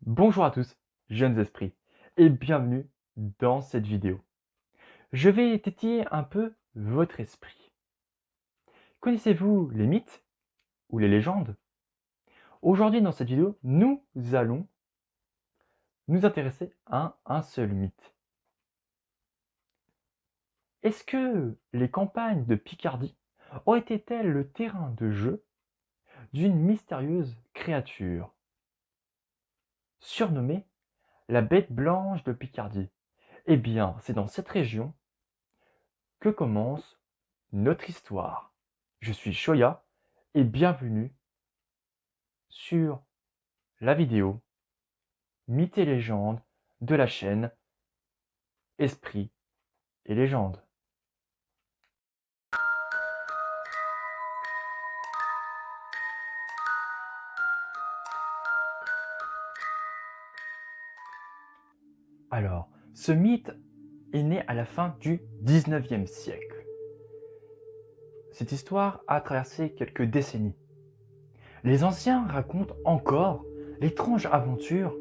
Bonjour à tous, jeunes esprits, et bienvenue dans cette vidéo. Je vais tétiller un peu votre esprit. Connaissez-vous les mythes ou les légendes? Aujourd'hui dans cette vidéo, nous allons nous intéresser à un seul mythe. Est-ce que les campagnes de Picardie auraient été-elles le terrain de jeu d'une mystérieuse créature surnommée la Bête Blanche de Picardie? Eh bien, c'est dans cette région que commence notre histoire. Je suis Shoya et bienvenue sur la vidéo Mythes et légendes de la chaîne Esprit et légendes. Alors, ce mythe est né à la fin du 19e siècle. Cette histoire a traversé quelques décennies. Les anciens racontent encore l'étrange aventure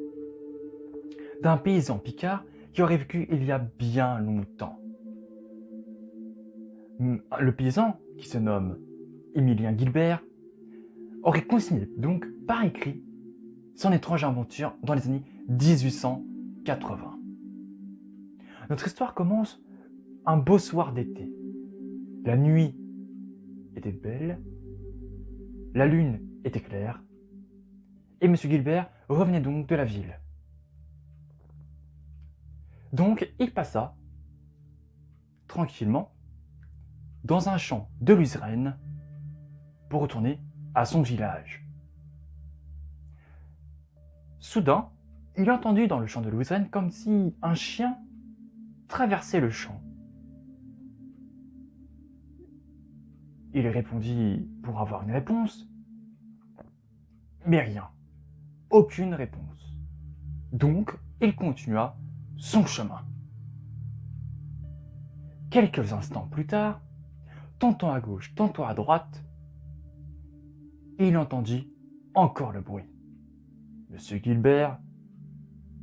d'un paysan picard qui aurait vécu il y a bien longtemps. Le paysan, qui se nomme Émilien Guilbert, aurait consigné donc par écrit son étrange aventure dans les années 1880. Notre histoire commence un beau soir d'été. La nuit était belle, la lune était claire, et M. Guilbert revenait donc de la ville. Donc il passa tranquillement dans un champ de luzerne pour retourner à son village. Soudain, il entendit dans le champ de luzerne comme si un chien traversait le champ. Il répondit pour avoir une réponse, mais rien, aucune réponse. Donc, il continua son chemin. Quelques instants plus tard, tantôt à gauche, tantôt à droite, il entendit encore le bruit. Monsieur Guilbert,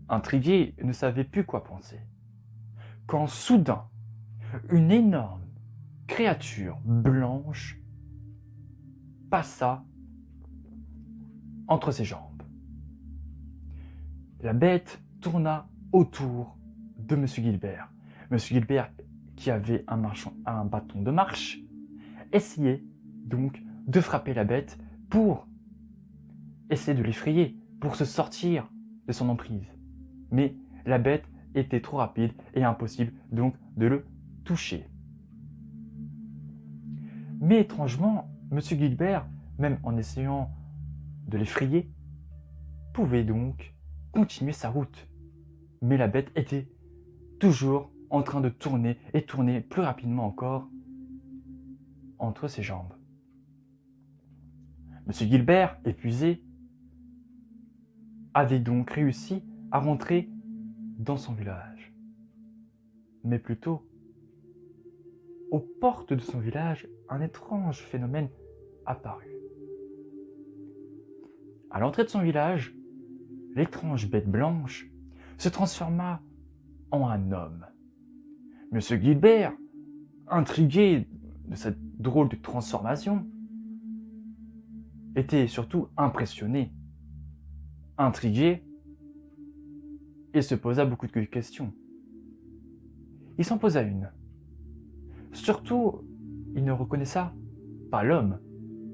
intrigué, ne savait plus quoi penser. Quand soudain, une énorme créature blanche passa entre ses jambes. La bête tourna autour de Monsieur Guilbert. Monsieur Guilbert, qui avait un bâton de marche, essayait donc de frapper la bête pour essayer de l'effrayer, pour se sortir de son emprise. Mais la bête était trop rapide et impossible donc de le toucher. Mais étrangement, M. Guilbert, même en essayant de l'effrayer, pouvait donc continuer sa route. Mais la bête était toujours en train de tourner et tourner plus rapidement encore entre ses jambes. M. Guilbert, épuisé, avait donc réussi à rentrer dans son village. Mais plutôt, aux portes de son village, un étrange phénomène apparut. À l'entrée de son village, l'étrange bête blanche se transforma en un homme. Monsieur Guilbert, intrigué de cette drôle de transformation, était surtout impressionné, intrigué, et se posa beaucoup de questions. Il s'en posa une. Surtout, il ne reconnaissa pas l'homme.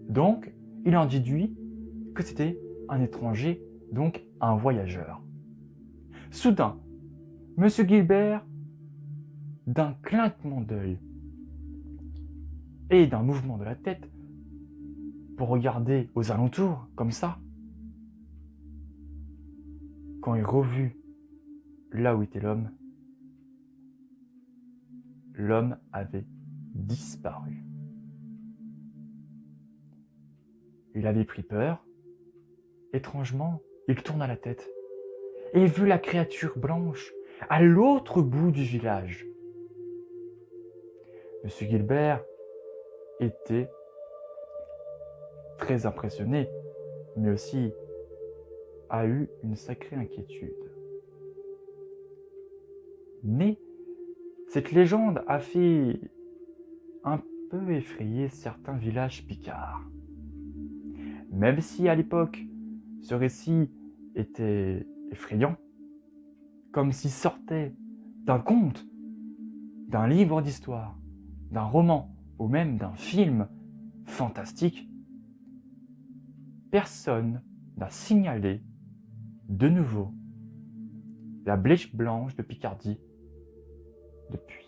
Donc, il en déduit que c'était un étranger, donc un voyageur. Soudain, M. Guilbert, d'un clinquement d'œil et d'un mouvement de la tête, pour regarder aux alentours, comme ça, quand il revut là où était l'homme avait disparu. Il avait pris peur. Étrangement, il tourna la tête et vit la créature blanche à l'autre bout du village. Monsieur Guilbert était très impressionné, mais aussi a eu une sacrée inquiétude. Mais cette légende a fait un peu effrayer certains villages picards. Même si à l'époque, ce récit était effrayant, comme s'il sortait d'un conte, d'un livre d'histoire, d'un roman ou même d'un film fantastique, personne n'a signalé de nouveau la Blèche Blanche de Picardie depuis.